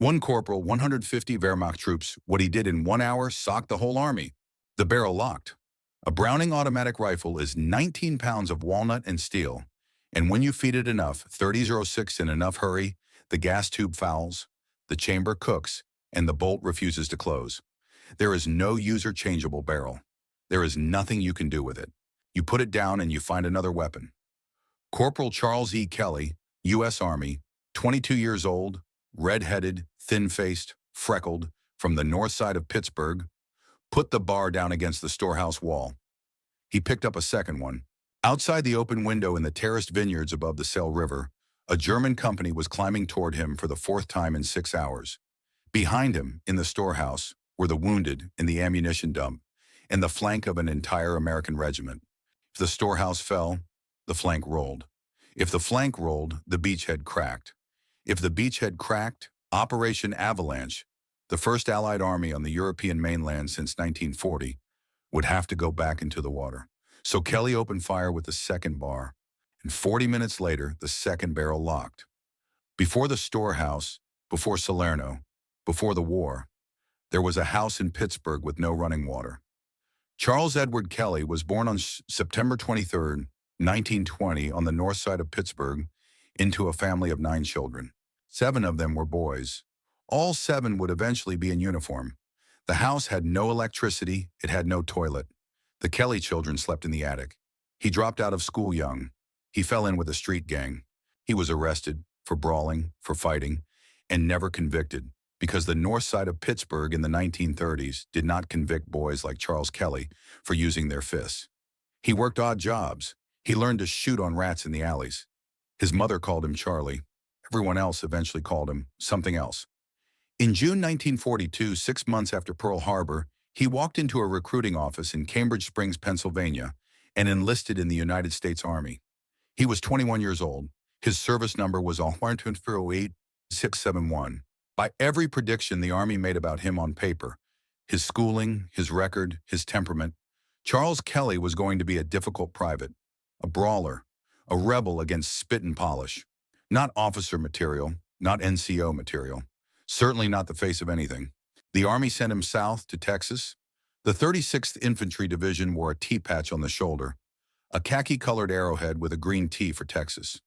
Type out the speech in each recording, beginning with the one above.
One corporal, 150 Wehrmacht troops. What he did in 1 hour socked the whole army. The barrel locked. A Browning automatic rifle is 19 pounds of walnut and steel, and when you feed it enough, 30-06 in enough hurry, the gas tube fouls, the chamber cooks, and the bolt refuses to close. There is no user-changeable barrel. There is nothing you can do with it. You put it down and you find another weapon. Corporal Charles E. Kelly, U.S. Army, 22 years old, red-headed, thin-faced, freckled, from the north side of Pittsburgh, put the bar down against the storehouse wall. He picked up a second one. Outside the open window in the terraced vineyards above the Selle River, a German company was climbing toward him for the fourth time in 6 hours. Behind him, in the storehouse, were the wounded in the ammunition dump and the flank of an entire American regiment. If the storehouse fell, the flank rolled. If the flank rolled, the beachhead cracked. If the beachhead cracked, Operation Avalanche, the first Allied army on the European mainland since 1940, would have to go back into the water. So Kelly opened fire with the second bar, and 40 minutes later, the second barrel locked. Before the storehouse, before Salerno, before the war, there was a house in Pittsburgh with no running water. Charles Edward Kelly was born on September 23, 1920, on the north side of Pittsburgh, into a family of 9 children. 7 of them were boys. All 7 would eventually be in uniform. The house had no electricity, it had no toilet. The Kelly children slept in the attic. He dropped out of school young. He fell in with a street gang. He was arrested for brawling, for fighting, and never convicted, because the north side of Pittsburgh in the 1930s did not convict boys like Charles Kelly for using their fists. He worked odd jobs. He learned to shoot on rats in the alleys. His mother called him Charlie. Everyone else eventually called him something else. In June 1942, 6 months after Pearl Harbor, he walked into a recruiting office in Cambridge Springs, Pennsylvania, and enlisted in the United States Army. He was 21 years old. His service number was 671. By every prediction the Army made about him on paper, his schooling, his record, his temperament, Charles Kelly was going to be a difficult private, a brawler, a rebel against spit and polish. Not officer material, not NCO material. Certainly not the face of anything. The Army sent him south to Texas. The 36th Infantry Division wore a T-patch on the shoulder, a khaki-colored arrowhead with a green T for Texas.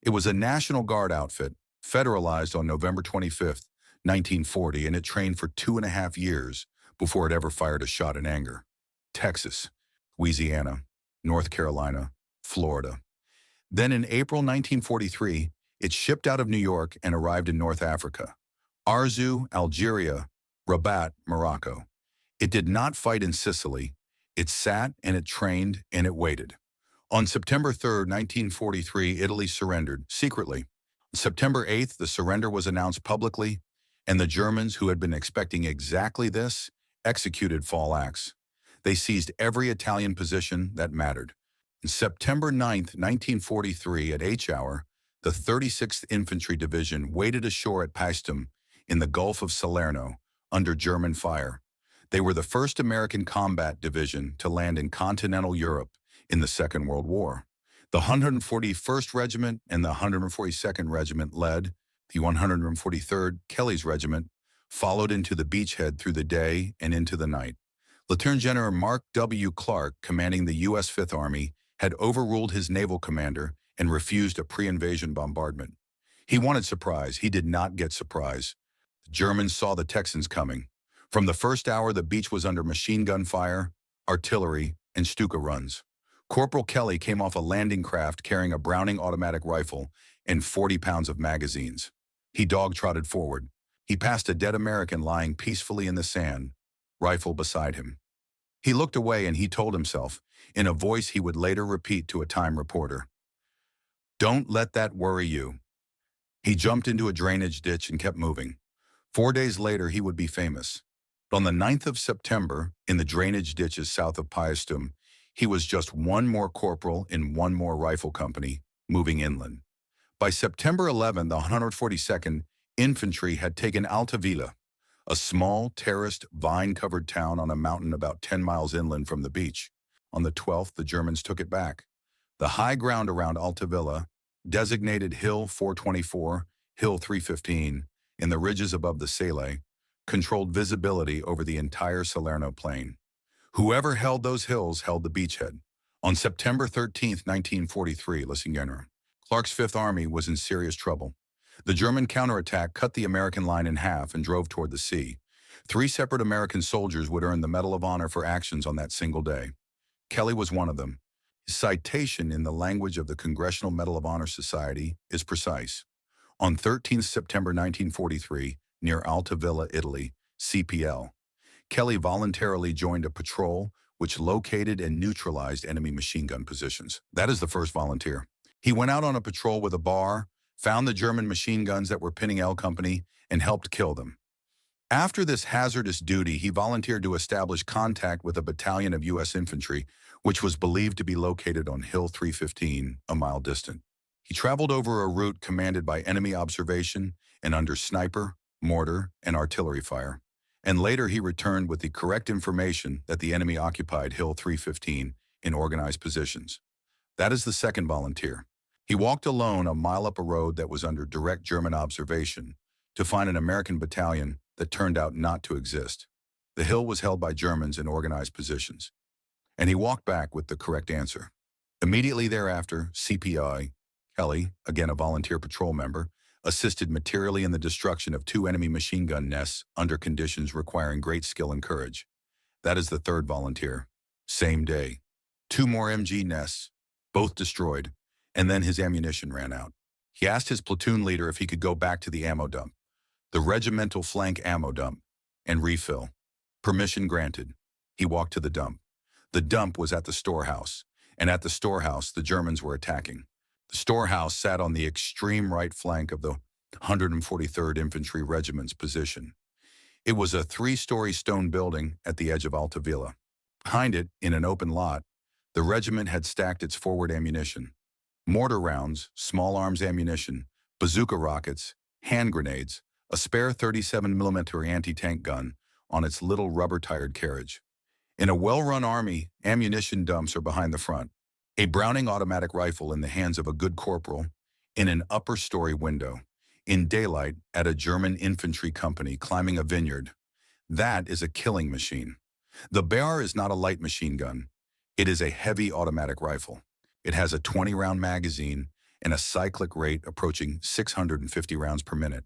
It was a National Guard outfit, federalized on November 25, 1940, and it trained for 2.5 years before it ever fired a shot in anger. Texas, Louisiana, North Carolina, Florida. Then in April 1943, it shipped out of New York and arrived in North Africa. Arzu, Algeria, Rabat, Morocco. It did not fight in Sicily. It sat and it trained and it waited. On September 3, 1943, Italy surrendered, secretly. On September 8th, the surrender was announced publicly, and the Germans, who had been expecting exactly this, executed fall acts. They seized every Italian position that mattered. On September 9th, 1943, at H hour, the 36th Infantry Division waded ashore at Paestum in the Gulf of Salerno under German fire. They were the first American combat division to land in continental Europe in the Second World War. The 141st Regiment and the 142nd Regiment led. The 143rd, Kelly's Regiment, followed into the beachhead through the day and into the night. Lieutenant General Mark W. Clark, commanding the U.S. Fifth Army, had overruled his naval commander and refused a pre-invasion bombardment. He wanted surprise. He did not get surprise. The Germans saw the Texans coming. From the first hour, the beach was under machine gun fire, artillery, and Stuka runs. Corporal Kelly came off a landing craft carrying a Browning automatic rifle and 40 pounds of magazines. He dog-trotted forward. He passed a dead American lying peacefully in the sand, rifle beside him. He looked away and he told himself, in a voice he would later repeat to a Time reporter, "Don't let that worry you." He jumped into a drainage ditch and kept moving. 4 days later, he would be famous. But on the 9th of September, in the drainage ditches south of Paestum, he was just one more corporal in one more rifle company, moving inland. By September 11, the 142nd Infantry had taken Altavilla, a small, terraced, vine-covered town on a mountain about 10 miles inland from the beach. On the 12th, the Germans took it back. The high ground around Altavilla, designated Hill 424, Hill 315, in the ridges above the Sele, controlled visibility over the entire Salerno plain. Whoever held those hills held the beachhead. On September 13, 1943, listen again, Clark's Fifth Army was in serious trouble. The German counterattack cut the American line in half and drove toward the sea. 3 separate American soldiers would earn the Medal of Honor for actions on that single day. Kelly was one of them. His citation in the language of the Congressional Medal of Honor Society is precise. On 13 September 1943, near Altavilla, Italy, CPL, Kelly voluntarily joined a patrol which located and neutralized enemy machine gun positions. That is the first volunteer. He went out on a patrol with a bar, found the German machine guns that were pinning L Company, and helped kill them. After this hazardous duty, he volunteered to establish contact with a battalion of U.S. infantry, which was believed to be located on Hill 315, a mile distant. He traveled over a route commanded by enemy observation and under sniper, mortar, and artillery fire. And later he returned with the correct information that the enemy occupied Hill 315 in organized positions. That is the second volunteer. He walked alone a mile up a road that was under direct German observation to find an American battalion that turned out not to exist. The hill was held by Germans in organized positions. And he walked back with the correct answer. Immediately thereafter, CPI, Kelly, again a volunteer patrol member, assisted materially in the destruction of 2 enemy machine gun nests under conditions requiring great skill and courage. That is the third volunteer. Same day. 2 more MG nests, both destroyed, and then his ammunition ran out. He asked his platoon leader if he could go back to the ammo dump, the regimental flank ammo dump, and refill. Permission granted. He walked to the dump. The dump was at the storehouse, and at the storehouse the Germans were attacking. The storehouse sat on the extreme right flank of the 143rd Infantry Regiment's position. It was a 3-story stone building at the edge of Altavilla. Behind it, in an open lot, the regiment had stacked its forward ammunition. Mortar rounds, small arms ammunition, bazooka rockets, hand grenades, a spare 37mm anti-tank gun on its little rubber-tired carriage. In a well-run army, ammunition dumps are behind the front. A Browning automatic rifle in the hands of a good corporal in an upper-story window. In daylight, at a German infantry company climbing a vineyard. That is a killing machine. The BEHR is not a light machine gun. It is a heavy automatic rifle. It has a 20-round magazine and a cyclic rate approaching 650 rounds per minute.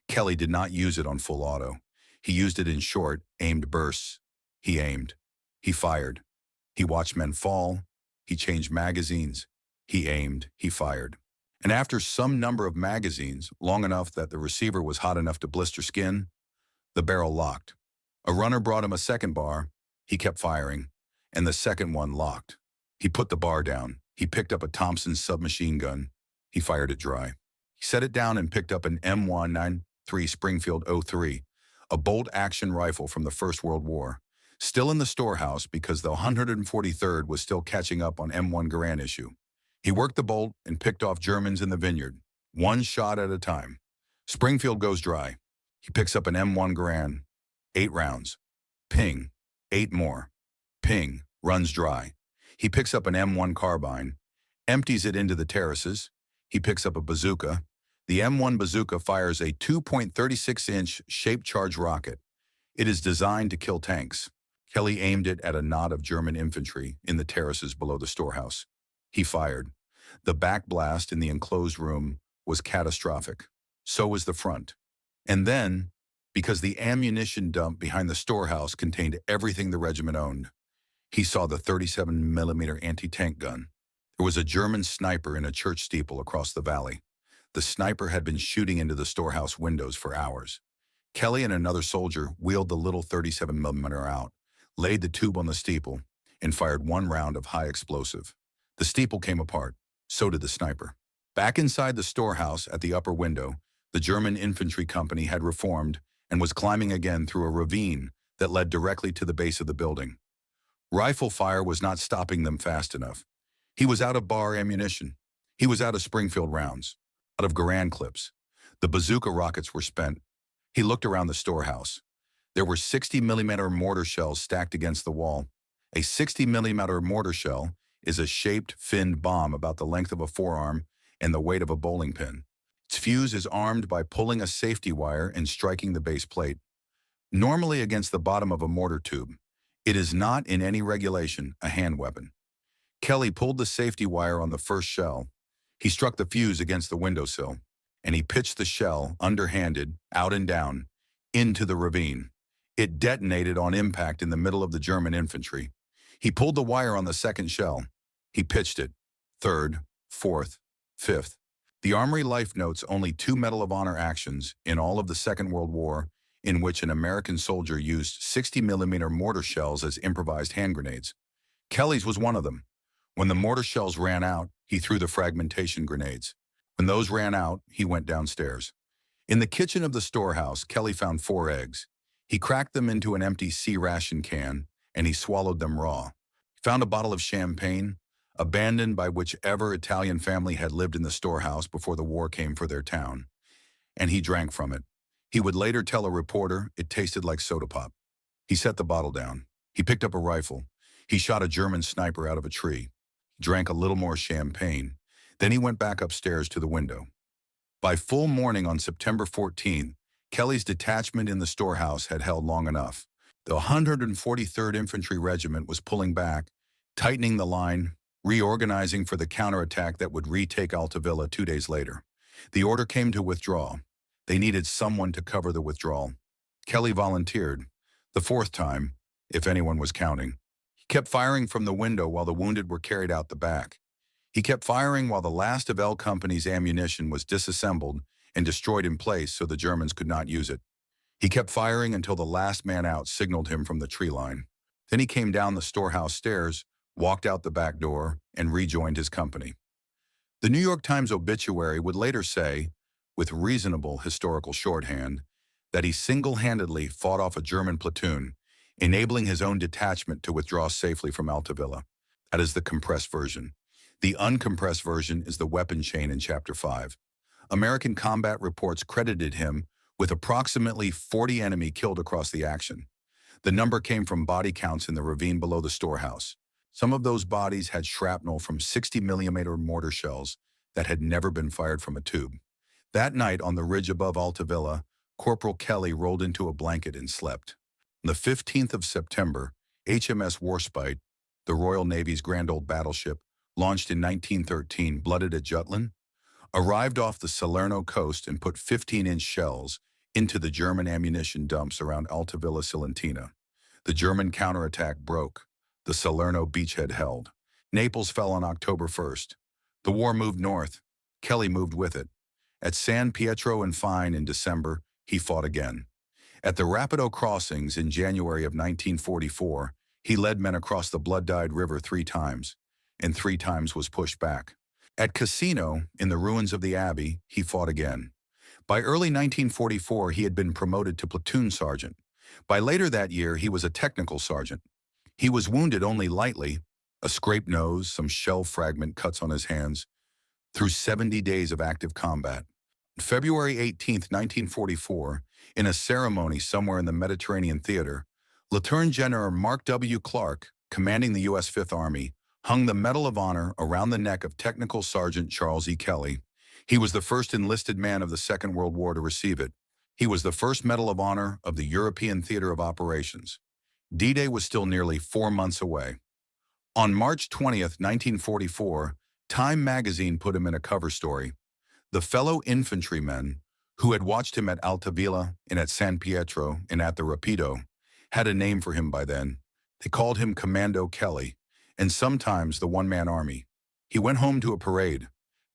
Kelly did not use it on full auto. He used it in short, aimed bursts. He aimed. He fired. He watched men fall. He changed magazines. He aimed. He fired. And after some number of magazines, long enough that the receiver was hot enough to blister skin, the barrel locked. A runner brought him a second bar. He kept firing, and the second one locked. He put the bar down. He picked up a Thompson submachine gun. He fired it dry. He set it down and picked up an M1903 Springfield 03, a bolt-action rifle from the First World War, still in the storehouse because the 143rd was still catching up on M1 Garand issue. He worked the bolt and picked off Germans in the vineyard, one shot at a time. Springfield goes dry. He picks up an M1 Garand, 8 rounds. Ping, 8 more. Ping, runs dry. He picks up an M1 carbine, empties it into the terraces. He picks up a bazooka. The M1 bazooka fires a 2.36-inch shaped charge rocket. It is designed to kill tanks. Kelly aimed it at a knot of German infantry in the terraces below the storehouse. He fired. The back blast in the enclosed room was catastrophic. So was the front. And then, because the ammunition dump behind the storehouse contained everything the regiment owned, he saw the 37mm anti-tank gun. There was a German sniper in a church steeple across the valley. The sniper had been shooting into the storehouse windows for hours. Kelly and another soldier wheeled the little 37mm out, laid the tube on the steeple, and fired 1 round of high explosive. The steeple came apart. So did the sniper. Back inside the storehouse at the upper window, the German infantry company had reformed and was climbing again through a ravine that led directly to the base of the building. Rifle fire was not stopping them fast enough. He was out of bar ammunition. He was out of Springfield rounds, out of Garand clips. The bazooka rockets were spent. He looked around the storehouse. There were 60mm mortar shells stacked against the wall. A 60mm mortar shell is a shaped, finned bomb about the length of a forearm and the weight of a bowling pin. Its fuse is armed by pulling a safety wire and striking the base plate, normally against the bottom of a mortar tube. It is not, in any regulation, a hand weapon. Kelly pulled the safety wire on the first shell. He struck the fuse against the windowsill, and he pitched the shell, underhanded, out and down, into the ravine. It detonated on impact in the middle of the German infantry. He pulled the wire on the second shell. He pitched it. Third, fourth, fifth. The Armory Life notes only 2 Medal of Honor actions in all of the Second World War in which an American soldier used 60mm mortar shells as improvised hand grenades. Kelly's was one of them. When the mortar shells ran out, he threw the fragmentation grenades. When those ran out, he went downstairs. In the kitchen of the storehouse, Kelly found 4 eggs. He cracked them into an empty C ration can, and he swallowed them raw. He found a bottle of champagne, abandoned by whichever Italian family had lived in the storehouse before the war came for their town, and he drank from it. He would later tell a reporter it tasted like soda pop. He set the bottle down. He picked up a rifle. He shot a German sniper out of a tree. He drank a little more champagne. Then he went back upstairs to the window. By full morning on September 14th, Kelly's detachment in the storehouse had held long enough. The 143rd Infantry Regiment was pulling back, tightening the line, reorganizing for the counterattack that would retake Altavilla 2 days later. The order came to withdraw. They needed someone to cover the withdrawal. Kelly volunteered, the 4th time, if anyone was counting. He kept firing from the window while the wounded were carried out the back. He kept firing while the last of L Company's ammunition was disassembled and destroyed in place so the Germans could not use it. He kept firing until the last man out signaled him from the tree line. Then he came down the storehouse stairs, walked out the back door, and rejoined his company. The New York Times obituary would later say, with reasonable historical shorthand, that he single-handedly fought off a German platoon, enabling his own detachment to withdraw safely from Altavilla. That is the compressed version. The uncompressed version is the weapon chain in Chapter 5. American combat reports credited him with approximately 40 enemy killed across the action. The number came from body counts in the ravine below the storehouse. Some of those bodies had shrapnel from 60mm mortar shells that had never been fired from a tube. That night on the ridge above Altavilla, Corporal Kelly rolled into a blanket and slept. On the 15th of September, HMS Warspite, the Royal Navy's grand old battleship, launched in 1913, blooded at Jutland, arrived off the Salerno coast and put 15-inch shells into the German ammunition dumps around Altavilla Silentina. The German counterattack broke. The Salerno beachhead held. Naples fell on October 1st. The war moved north. Kelly moved with it. At San Pietro and Fine in December, he fought again. At the Rapido crossings in January of 1944, he led men across the blood-dyed river 3 times, and 3 times was pushed back. At Cassino, in the ruins of the Abbey, he fought again. By early 1944, he had been promoted to platoon sergeant. By later that year, he was a technical sergeant. He was wounded only lightly, a scraped nose, some shell fragment cuts on his hands, through 70 days of active combat. On February 18, 1944, in a ceremony somewhere in the Mediterranean theater, Lieutenant General Mark W. Clark, commanding the U.S. Fifth Army, hung the Medal of Honor around the neck of Technical Sergeant Charles E. Kelly. He was the first enlisted man of the Second World War to receive it. He was the first Medal of Honor of the European Theater of Operations. D-Day was still nearly 4 months away. On March 20, 1944, Time magazine put him in a cover story. The fellow infantrymen who had watched him at Altavilla and at San Pietro and at the Rapido had a name for him by then. They called him Commando Kelly, and sometimes the one-man army. He went home to a parade.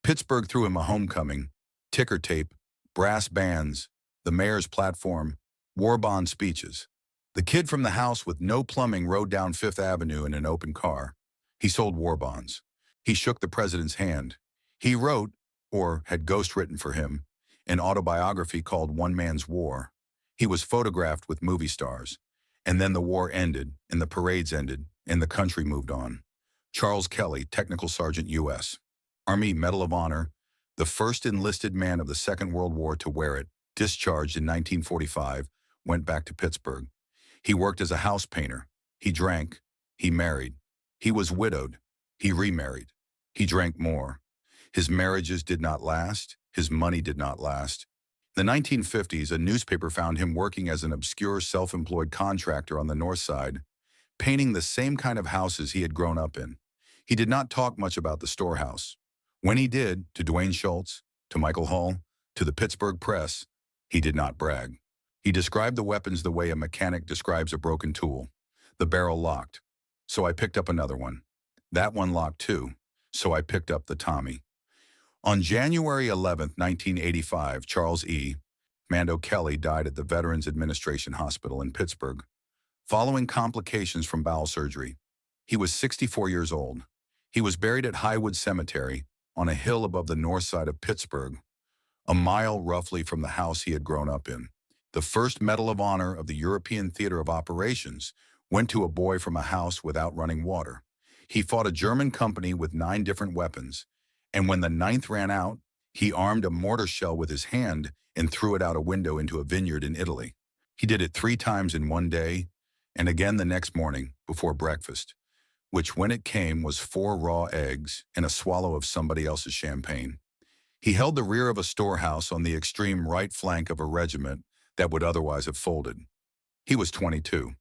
Pittsburgh threw him a homecoming, ticker tape, brass bands, the mayor's platform, war bond speeches. The kid from the house with no plumbing rode down Fifth Avenue in an open car. He sold war bonds. He shook the president's hand. He wrote, or had ghostwritten for him, an autobiography called One Man's War. He was photographed with movie stars. And then the war ended, and the parades ended, and the country moved on. Charles Kelly, Technical Sergeant U.S. Army Medal of Honor, the first enlisted man of the Second World War to wear it, discharged in 1945, went back to Pittsburgh. He worked as a house painter. He drank. He married. He was widowed. He remarried. He drank more. His marriages did not last. his money did not last. In the 1950s, a newspaper found him working as an obscure self-employed contractor on the north side, painting the same kind of houses he had grown up in. He did not talk much about the storehouse. When he did, to Dwayne Schultz, to Michael Hull, to the Pittsburgh Press, he did not brag. He described the weapons the way a mechanic describes a broken tool. The barrel locked, so I picked up another one. That one locked too, so I picked up the Tommy. On January 11, 1985, Charles E. Mando Kelly died at the Veterans Administration Hospital in Pittsburgh, following complications from bowel surgery. He was 64 years old. He was buried at Highwood Cemetery on a hill above the north side of Pittsburgh, a mile roughly from the house he had grown up in. The first Medal of Honor of the European Theater of Operations went to a boy from a house without running water. He fought a German company with 9 different weapons, and when the 9th ran out, he armed a mortar shell with his hand and threw it out a window into a vineyard in Italy. He did it 3 times in one day, and again the next morning before breakfast, which when it came was 4 raw eggs and a swallow of somebody else's champagne. He held the rear of a storehouse on the extreme right flank of a regiment that would otherwise have folded. He was 22.